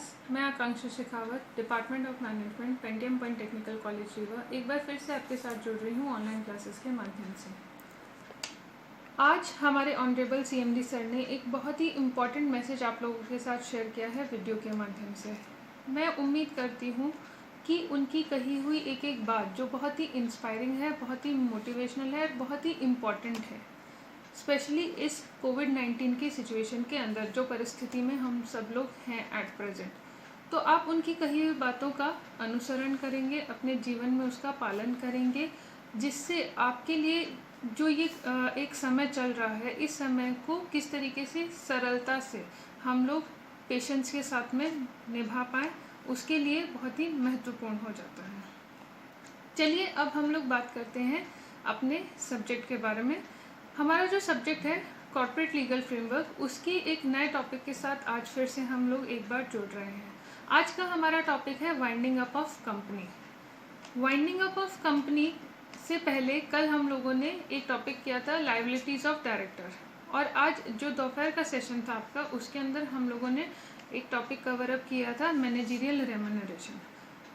Class. मैं Akanksha Shekhawat, department of management, Pentium point technical college Rewa, एक बार फिर से आपके साथ जुड़ रही हूँ ऑनलाइन क्लासेस के माध्यम से। आज हमारे ऑनरेबल CMD सर ने एक बहुत ही इम्पॉर्टेंट मैसेज आप लोगों के साथ शेयर किया है वीडियो के माध्यम से। मैं उम्मीद करती हूँ कि उनकी कही हुई एक एक बात जो बहुत ही इंस्पायरिंग है, बहुत ही मोटिवेशनल है, बहुत ही इम्पॉर्टेंट है, स्पेशली इस कोविड-19 की सिचुएशन के अंदर जो परिस्थिति में हम सब लोग हैं एट प्रेजेंट, तो आप उनकी कही हुई बातों का अनुसरण करेंगे, अपने जीवन में उसका पालन करेंगे, जिससे आपके लिए जो ये एक समय चल रहा है, इस समय को किस तरीके से सरलता से हम लोग पेशेंस के साथ में निभा पाएँ, उसके लिए बहुत ही महत्वपूर्ण हो जाता है। चलिए अब हम लोग बात करते हैं अपने सब्जेक्ट के बारे में। हमारा जो सब्जेक्ट है कॉर्पोरेट लीगल फ्रेमवर्क, उसकी एक नए टॉपिक के साथ आज फिर से हम लोग एक बार जुड़ रहे हैं। आज का हमारा टॉपिक है winding up of company. Winding up of company से पहले कल हम लोगों ने एक टॉपिक किया था लायबिलिटीज ऑफ डायरेक्टर, और आज जो दोपहर का सेशन था आपका, उसके अंदर हम लोगों ने एक टॉपिक कवर अप किया था मैनेजरियल रेम्यूनरेशन।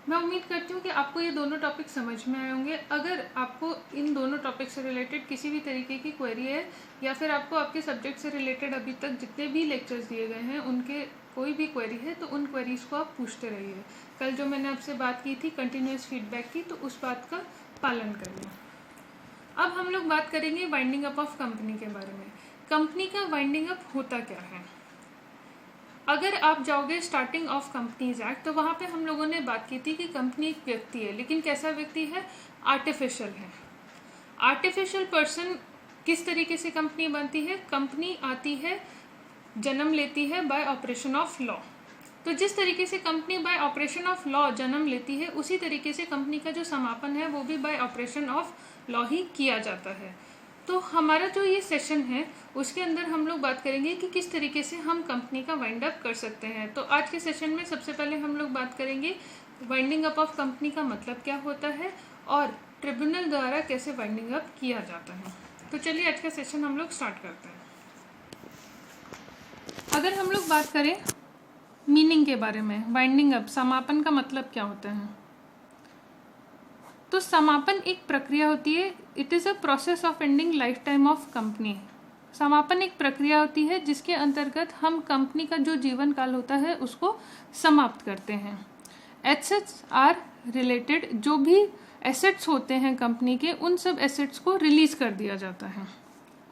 मैं उम्मीद करती हूँ कि आपको ये दोनों टॉपिक समझ में आए होंगे। अगर आपको इन दोनों टॉपिक से रिलेटेड किसी भी तरीके की क्वेरी है, या फिर आपको आपके सब्जेक्ट से रिलेटेड अभी तक जितने भी लेक्चर्स दिए गए हैं उनके कोई भी क्वेरी है, तो उन क्वेरीज को आप पूछते रहिए। कल जो मैंने आपसे बात की थी कंटिन्यूस फीडबैक की, तो उस बात का पालन करिए। अब हम लोग बात करेंगे वाइंडिंग अप ऑफ कंपनी के बारे में। कंपनी का वाइंडिंग अप होता क्या है? अगर आप जाओगे स्टार्टिंग ऑफ कंपनीज एक्ट, तो वहाँ पे हम लोगों ने बात की थी कि कंपनी एक व्यक्ति है, लेकिन कैसा व्यक्ति है? आर्टिफिशियल है। आर्टिफिशियल पर्सन किस तरीके से कंपनी बनती है? कंपनी आती है, जन्म लेती है बाय ऑपरेशन ऑफ लॉ। तो जिस तरीके से company by operation of law जन्म लेती है, उसी तरीके से कंपनी का जो समापन है वो भी बाय ऑपरेशन ऑफ लॉ ही किया जाता है। तो हमारा जो ये सेशन है उसके अंदर हम लोग बात करेंगे कि किस तरीके से हम कंपनी का वाइंड अप कर सकते हैं। तो आज के सेशन में सबसे पहले हम लोग बात करेंगे वाइंडिंग अप ऑफ कंपनी का मतलब क्या होता है और ट्रिब्यूनल द्वारा कैसे वाइंडिंग अप किया जाता है। तो चलिए आज का सेशन हम लोग स्टार्ट करते हैं। अगर हम लोग बात करें मीनिंग के बारे में, वाइंडिंग अप समापन का मतलब क्या होता है, तो समापन एक प्रक्रिया होती है। It is a process of ending life time of company. समापन एक प्रक्रिया होती है जिसके अंतर्गत हम कंपनी का जो जीवन काल होता है उसको समाप्त करते हैं। एसेट्स आर रिलेटेड, जो भी एसेट्स होते हैं कंपनी के, उन सब एसेट्स को रिलीज कर दिया जाता है,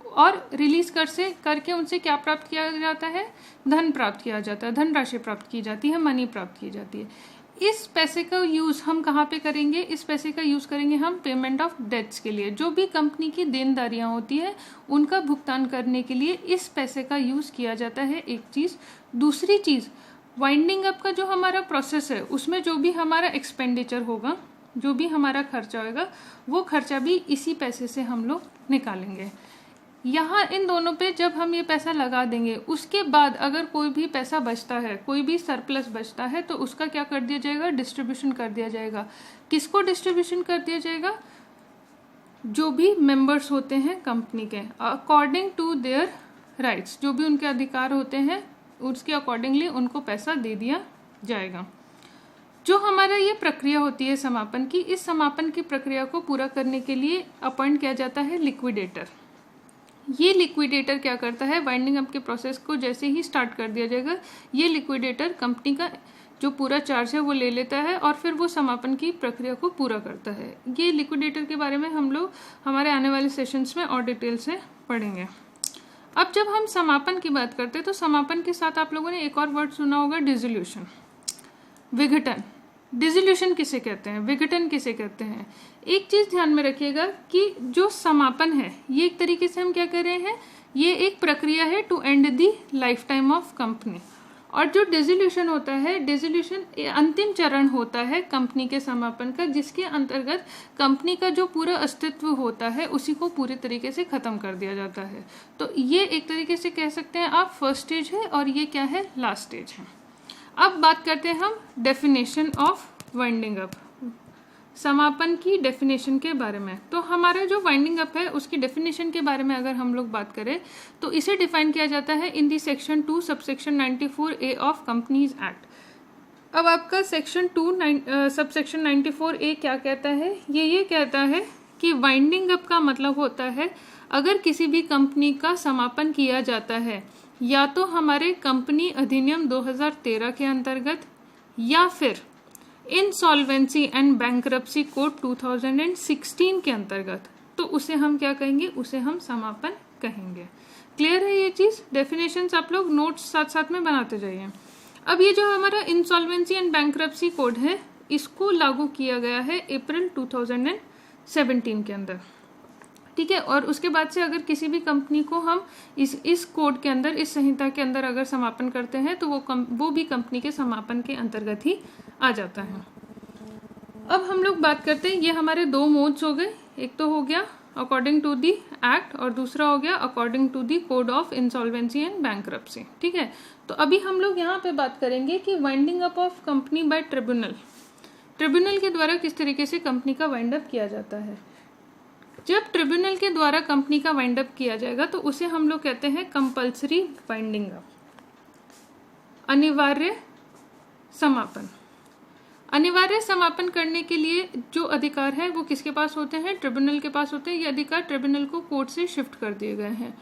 और रिलीज करके उनसे क्या प्राप्त किया जाता है? धन प्राप्त किया जाता है, धनराशि प्राप्त की जाती है, मनी प्राप्त की जाती है। इस पैसे का यूज़ हम कहाँ पे करेंगे? इस पैसे का यूज़ करेंगे हम पेमेंट ऑफ डेट्स के लिए। जो भी कंपनी की देनदारियाँ होती है उनका भुगतान करने के लिए इस पैसे का यूज़ किया जाता है, एक चीज़। दूसरी चीज़, वाइंडिंग अप का जो हमारा प्रोसेस है उसमें जो भी हमारा एक्सपेंडिचर होगा, जो भी हमारा खर्चा होगा, वो खर्चा भी इसी पैसे से हम लोग निकालेंगे। यहाँ इन दोनों पे जब हम ये पैसा लगा देंगे, उसके बाद अगर कोई भी पैसा बचता है, कोई भी सरप्लस बचता है, तो उसका क्या कर दिया जाएगा? डिस्ट्रीब्यूशन कर दिया जाएगा। किसको डिस्ट्रीब्यूशन कर दिया जाएगा? जो भी मेंबर्स होते हैं कंपनी के, अकॉर्डिंग टू देयर राइट्स, जो भी उनके अधिकार होते हैं उसके अकॉर्डिंगली उनको पैसा दे दिया जाएगा। जो हमारा ये प्रक्रिया होती है समापन की, इस समापन की प्रक्रिया को पूरा करने के लिए अपॉइंट किया जाता है लिक्विडेटर। ये लिक्विडेटर क्या करता है? वाइंडिंग अप के प्रोसेस को जैसे ही स्टार्ट कर दिया जाएगा, ये लिक्विडेटर कंपनी का जो पूरा चार्ज है वो ले लेता है, और फिर वो समापन की प्रक्रिया को पूरा करता है। ये लिक्विडेटर के बारे में हम लोग हमारे आने वाले सेशंस में और डिटेल से पढ़ेंगे। अब जब हम समापन की बात करते हैं, तो समापन के साथ आप लोगों ने एक और वर्ड सुना होगा, डिसोल्यूशन, विघटन। डिसोल्यूशन किसे कहते हैं? विघटन किसे कहते हैं? एक चीज ध्यान में रखिएगा कि जो समापन है ये एक तरीके से हम क्या कर रहे हैं, ये एक प्रक्रिया है to end the lifetime of company. और जो डिसोल्यूशन होता है, डिसोल्यूशन अंतिम चरण होता है कंपनी के समापन का, जिसके अंतर्गत कंपनी का जो पूरा अस्तित्व होता है उसी को पूरे तरीके से खत्म कर दिया जाता है। तो ये एक तरीके से कह सकते हैं आप फर्स्ट स्टेज है, और ये क्या है? लास्ट स्टेज है। अब बात करते हैं हम डेफिनेशन ऑफ वाइंडिंग अप, समापन की डेफिनेशन के बारे में। तो हमारा जो वाइंडिंग अप है उसकी डेफिनेशन के बारे में अगर हम लोग बात करें, तो इसे डिफाइन किया जाता है in the section 2 subsection 94A of companies act. अब आपका सेक्शन 2 सबसेक्शन 94A क्या कहता है? ये कहता है कि वाइंडिंग अप का मतलब होता है अगर किसी भी कंपनी का समापन किया जाता है या तो हमारे कंपनी अधिनियम 2013 के अंतर्गत या फिर इंसॉल्वेंसी एंड बैंकरप्सी कोड 2016 के अंतर्गत, तो उसे हम क्या कहेंगे? उसे हम समापन कहेंगे। क्लियर है ये चीज? डेफिनेशंस आप लोग नोट्स साथ साथ में बनाते जाइए। अब ये जो हमारा इंसॉल्वेंसी एंड बैंकरप्सी कोड है, इसको लागू किया गया है अप्रैल 2017 के अंदर, ठीक है। और उसके बाद से अगर किसी भी कंपनी को हम इस कोड के अंदर, इस संहिता के अंदर अगर समापन करते हैं तो वो भी कंपनी के समापन के अंतर्गत ही आ जाता है। अब हम लोग बात करते हैं, ये हमारे दो मोड्स हो गए, एक तो हो गया अकॉर्डिंग टू दी एक्ट और दूसरा हो गया according to the code of insolvency and bankruptcy, ठीक है। तो अभी हम लोग यहाँ पे बात करेंगे कि winding up of company by tribunal के द्वारा किस तरीके से कंपनी का वाइंड अप किया जाता है। जब ट्रिब्यूनल के द्वारा कंपनी का वाइंड अप किया जाएगा तो उसे हम लोग कहते हैं कंपल्सरी वाइंडिंग अप, अनिवार्य समापन। अनिवार्य समापन करने के लिए जो अधिकार है वो किसके पास होते हैं? ट्रिब्यूनल के पास होते हैं। ये अधिकार ट्रिब्यूनल को कोर्ट से शिफ्ट कर दिए गए हैं।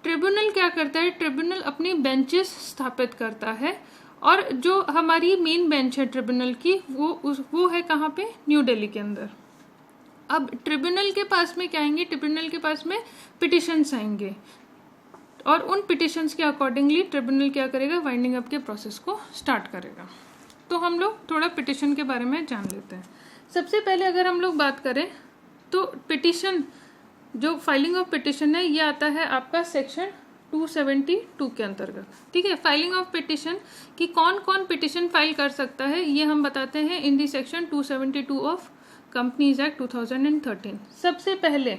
ट्रिब्यूनल क्या करता है? ट्रिब्यूनल अपनी बेंचेस स्थापित करता है और जो हमारी मेन बेंच है ट्रिब्यूनल की वो है कहाँ पे? न्यू दिल्ली के अंदर। अब ट्रिब्यूनल के पास में क्या आएंगे? ट्रिब्यूनल के पास में पिटिशंस आएंगे और उन पिटिशंस के अकॉर्डिंगली ट्रिब्यूनल क्या करेगा? वाइंडिंग अप के प्रोसेस को स्टार्ट करेगा। तो हम लोग थोड़ा पिटिशन के बारे में जान लेते हैं। सबसे पहले अगर हम लोग बात करें तो पिटिशन, जो फाइलिंग ऑफ पिटिशन है, ये आता है आपका सेक्शन 272 के अंतर्गत, ठीक है। फाइलिंग ऑफ पिटिशन कि कौन कौन पिटिशन फाइल कर सकता है ये हम बताते हैं in the section 272 of companies act 2013। सबसे पहले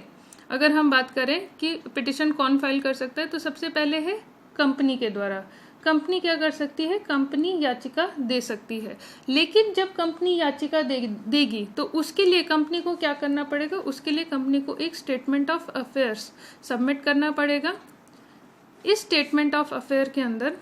अगर हम बात करें कि पिटिशन कौन फाइल कर सकता है, तो सबसे पहले है कंपनी के द्वारा। कंपनी क्या कर सकती है? कंपनी याचिका दे सकती है। लेकिन जब कंपनी याचिका देगी तो उसके लिए कंपनी को क्या करना पड़ेगा? उसके लिए कंपनी को एक स्टेटमेंट ऑफ अफेयर्स सबमिट करना पड़ेगा। इस स्टेटमेंट ऑफ अफेयर के अंदर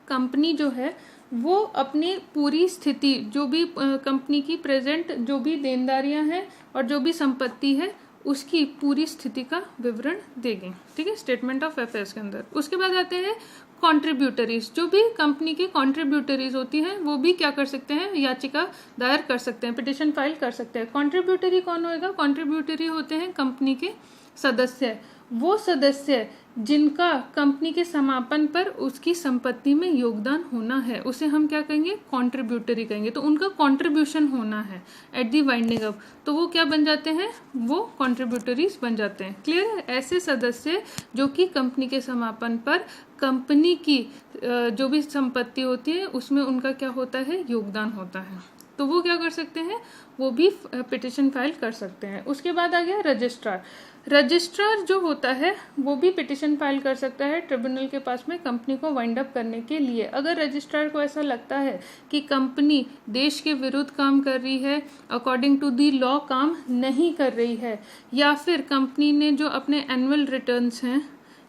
कंपनी जो है वो अपनी पूरी स्थिति, जो भी कंपनी की प्रेजेंट जो भी देनदारियां हैं और जो भी संपत्ति है उसकी पूरी स्थिति का विवरण देंगे, ठीक है, स्टेटमेंट ऑफ अफेयर्स के अंदर। उसके बाद आते हैं कॉन्ट्रीब्यूटरीज। जो भी कंपनी की कॉन्ट्रीब्यूटरीज होती हैं वो भी क्या कर सकते हैं? याचिका दायर कर सकते हैं, पिटिशन फाइल कर सकते हैं। कॉन्ट्रीब्यूटरी कौन होएगा? कॉन्ट्रीब्यूटरी होते हैं कंपनी के सदस्य, वो सदस्य जिनका कंपनी के समापन पर उसकी संपत्ति में योगदान होना है, उसे हम क्या कहेंगे? कॉन्ट्रीब्यूटरी कहेंगे। तो उनका कॉन्ट्रीब्यूशन होना है एट दी वाइंडिंग अप, तो वो क्या बन जाते हैं? वो कॉन्ट्रीब्यूटरीज बन जाते हैं। क्लियर है? ऐसे सदस्य जो कि कंपनी के समापन पर कंपनी की जो भी संपत्ति होती है उसमें उनका क्या होता है? योगदान होता है, तो वो क्या कर सकते हैं? वो भी पिटिशन फाइल कर सकते हैं। उसके बाद आ गया रजिस्ट्रार। रजिस्ट्रार जो होता है वो भी पिटिशन फाइल कर सकता है ट्रिब्यूनल के पास में कंपनी को वाइंड अप करने के लिए। अगर रजिस्ट्रार को ऐसा लगता है कि कंपनी देश के विरुद्ध काम कर रही है, अकॉर्डिंग टू दी लॉ काम नहीं कर रही है, या फिर कंपनी ने जो अपने एनुअल रिटर्न्स हैं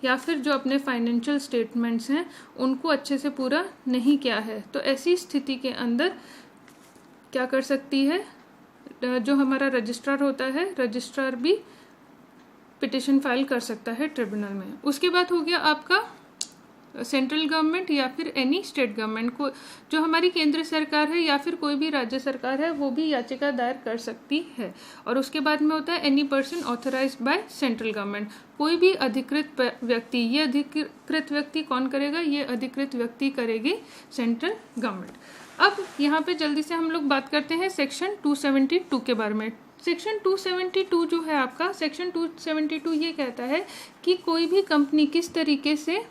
या फिर जो अपने फाइनेंशियल स्टेटमेंट्स हैं उनको अच्छे से पूरा नहीं किया है, तो ऐसी स्थिति के अंदर क्या कर सकती है? जो हमारा रजिस्ट्रार होता है, रजिस्ट्रार भी पिटिशन फाइल कर सकता है ट्रिब्यूनल में। उसके बाद हो गया आपका सेंट्रल गवर्नमेंट या फिर एनी स्टेट गवर्नमेंट को, जो हमारी केंद्र सरकार है या फिर कोई भी राज्य सरकार है, वो भी याचिका दायर कर सकती है। और उसके बाद में होता है any person authorised by central government, कोई भी अधिकृत व्यक्ति। ये अधिकृत व्यक्ति कौन करेगा? ये अधिकृत व्यक्ति करेगी सेंट्रल गवर्नमेंट। अब यहाँ पे जल्दी से हम लोग बात करते हैं सेक्शन 272 के बारे में। सेक्शन 272 जो है आपका, सेक्शन 272 ये कहता है कि कोई भी कंपनी किस तरीके से,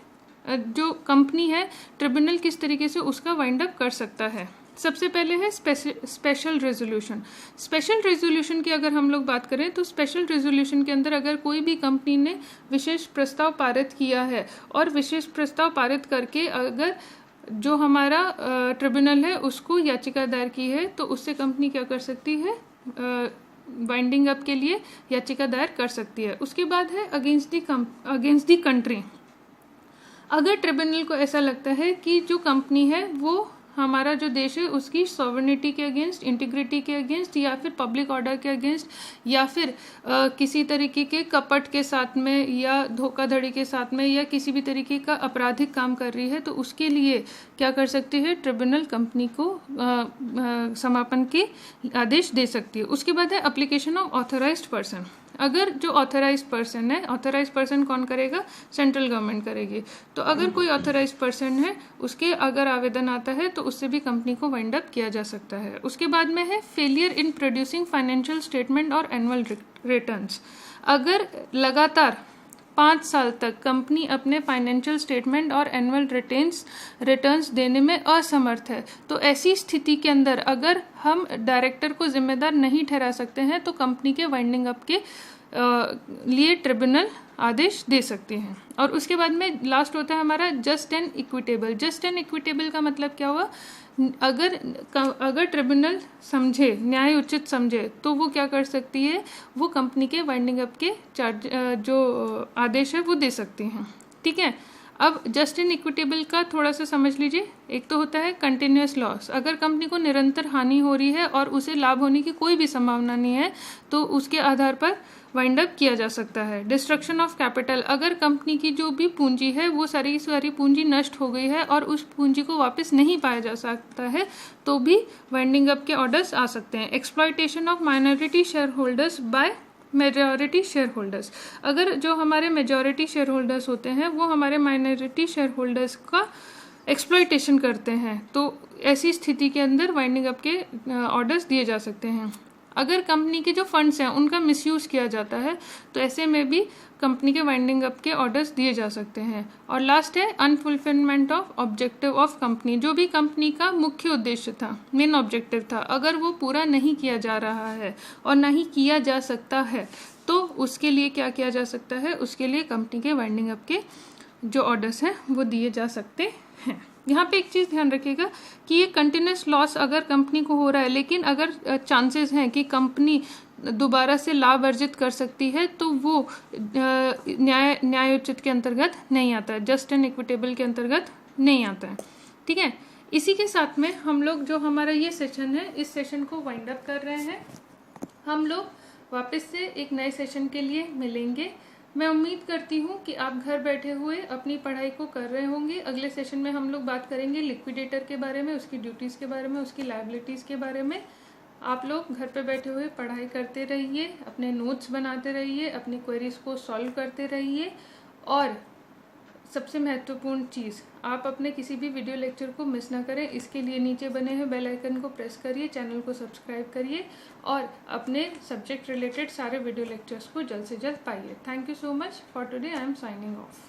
जो कंपनी है ट्रिब्यूनल किस तरीके से उसका वाइंड अप कर सकता है। सबसे पहले है स्पेशल रेजोल्यूशन। स्पेशल रेजोल्यूशन की अगर हम लोग बात करें तो स्पेशल रेजोल्यूशन के अंदर अगर कोई भी कंपनी ने विशेष प्रस्ताव पारित किया है और विशेष प्रस्ताव पारित करके अगर जो हमारा ट्रिब्यूनल है उसको याचिका दायर की है, तो उससे कंपनी क्या कर सकती है? वाइंडिंग अप के लिए याचिका दायर कर सकती है। उसके बाद है अगेंस्ट दी कंट्री। अगर ट्रिब्यूनल को ऐसा लगता है कि जो कंपनी है वो हमारा जो देश है उसकी सॉवरेनिटी के अगेंस्ट, इंटीग्रिटी के अगेंस्ट, या फिर पब्लिक ऑर्डर के अगेंस्ट, या फिर किसी तरीके के कपट के साथ में या धोखाधड़ी के साथ में या किसी भी तरीके का आपराधिक काम कर रही है, तो उसके लिए क्या कर सकती है, ट्रिब्यूनल कंपनी को समापन के आदेश दे सकती है। उसके बाद है एप्लीकेशन ऑफ ऑथराइज्ड पर्सन। अगर जो ऑथराइज्ड पर्सन है, ऑथराइज्ड पर्सन कौन करेगा, सेंट्रल गवर्नमेंट करेगी। तो अगर कोई ऑथराइज्ड पर्सन है उसके अगर आवेदन आता है तो उससे भी कंपनी को वाइंड अप किया जा सकता है। उसके बाद में है failure in producing financial statement और एनुअल रिटर्न्स। अगर लगातार 5 साल तक कंपनी अपने फाइनेंशियल स्टेटमेंट और एनुअल रिटर्न्स देने में असमर्थ है, तो ऐसी स्थिति के अंदर अगर हम डायरेक्टर को जिम्मेदार नहीं ठहरा सकते हैं तो कंपनी के वाइंडिंग अप के लिए ट्रिब्यूनल आदेश दे सकते हैं। और उसके बाद में लास्ट होता है हमारा just and equitable. Just and equitable का मतलब क्या हुआ, अगर ट्रिब्यूनल समझे, न्याय उचित समझे, तो वो क्या कर सकती है, वो कंपनी के वाइंडिंग अप के जो आदेश है वो दे सकती हैं। ठीक है, अब जस्ट एंड इक्विटेबल का थोड़ा सा समझ लीजिए। एक तो होता है कंटिन्यूअस लॉस। अगर कंपनी को निरंतर हानि हो रही है और उसे लाभ होने की कोई भी संभावना नहीं है तो उसके आधार पर वाइंड अप किया जा सकता है। Destruction of capital. अगर कंपनी की जो भी पूंजी है वो सारी पूंजी नष्ट हो गई है और उस पूंजी को वापस नहीं पाया जा सकता है तो भी वाइंडिंग अप के ऑर्डर्स आ सकते हैं। Exploitation of minority share holders by majority share holders. अगर जो हमारे मेजॉरिटी शेयर होल्डर्स होते हैं वो हमारे माइनॉरिटी शेयर होल्डर्स का एक्सप्लॉयटेशन करते हैं तो ऐसी स्थिति के अंदर वाइंडिंग अप के ऑर्डर्स दिए जा सकते हैं। अगर कंपनी के जो फंड्स हैं उनका मिसयूज किया जाता है तो ऐसे में भी कंपनी के वाइंडिंग अप के ऑर्डर्स दिए जा सकते हैं। और लास्ट है unfulfilment of objective of company. जो भी कंपनी का मुख्य उद्देश्य था, मेन ऑब्जेक्टिव था, अगर वो पूरा नहीं किया जा रहा है और ना ही किया जा सकता है तो उसके लिए क्या किया जा सकता है, उसके लिए कंपनी के वाइंडिंग अप के जो ऑर्डर्स हैं वो दिए जा सकते हैं। यहाँ पे एक चीज़ ध्यान रखिएगा कि ये कंटिन्यूस लॉस अगर कंपनी को हो रहा है, लेकिन अगर चांसेस हैं कि कंपनी दोबारा से लाभ अर्जित कर सकती है तो वो न्यायोचित के अंतर्गत नहीं आता है, जस्ट एंड इक्विटेबल के अंतर्गत नहीं आता है। ठीक है, इसी के साथ में हम लोग जो हमारा ये सेशन है इस सेशन को वाइंड अप कर रहे हैं। हम लोग वापस से एक नए सेशन के लिए मिलेंगे। मैं उम्मीद करती हूँ कि आप घर बैठे हुए अपनी पढ़ाई को कर रहे होंगे। अगले सेशन में हम लोग बात करेंगे लिक्विडेटर के बारे में, उसकी ड्यूटीज़ के बारे में, उसकी लायबिलिटीज़ के बारे में। आप लोग घर पे बैठे हुए पढ़ाई करते रहिए, अपने नोट्स बनाते रहिए, अपनी क्वेरीज को सॉल्व करते रहिए। और सबसे महत्वपूर्ण चीज़, आप अपने किसी भी वीडियो लेक्चर को मिस ना करें। इसके लिए नीचे बने हुए बेल आइकन को प्रेस करिए, चैनल को सब्सक्राइब करिए और अपने सब्जेक्ट रिलेटेड सारे वीडियो लेक्चर्स को जल्द से जल्द पाइए। Thank you so much for today. I am signing off.